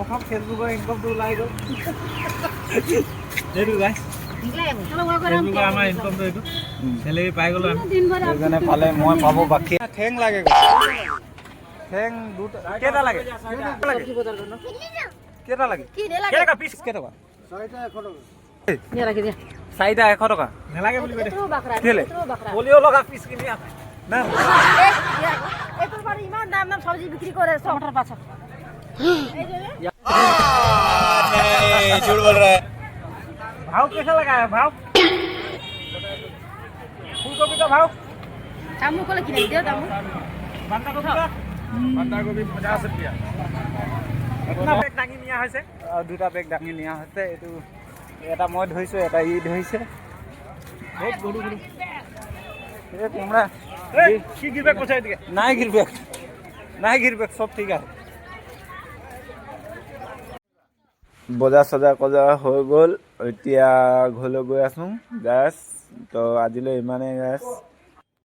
প্ৰথম ফেচবুকৰ ইনকমটো ওলাই গ'ল। এইটো গাই ফেচবুকৰ আমাৰ ইনকমটো এইটো চেলেৰি পাই গ'লো আমি। সেইকাৰণে পালে মই পাব বাকী। ঠেং লাগে ঠেং দুটা কেইটা লাগে কেইটা লাগে কেইটা পিচ কেইটকা চাৰিটা 100 টকা নেলাগে বুলি কৈ দে কেলে পলিঅ লগা পিচ কিনি আছে না এটোৰ বাৰে ইমান দাম দাম সবজি বিক্রি করে টমাটার পাছা झूठ बोल रहा है भाव कैसा लगा है भाव फूलगोभी का भाव আমু কলে কিনে দিও দামু बंधा गोभी 50 रुपया এটা বেগ ডাঙি নিয়া হৈছে দুটা বেগ ডাঙি নিয়া হৈছে এটো এটা মই ধৰিছো এটা ই ধৰিছে বহুত গৰু গৰু এ তোমৰা এই কি গিৰবে কোথায় দিকে নাই গিৰবে সব ঠিক আছে বজাৰ সজা কজা হৈ গ'ল এতিয়া ঘৰলৈ গৈ আছো গাছ তো আজিলৈ ইমানেই গাছ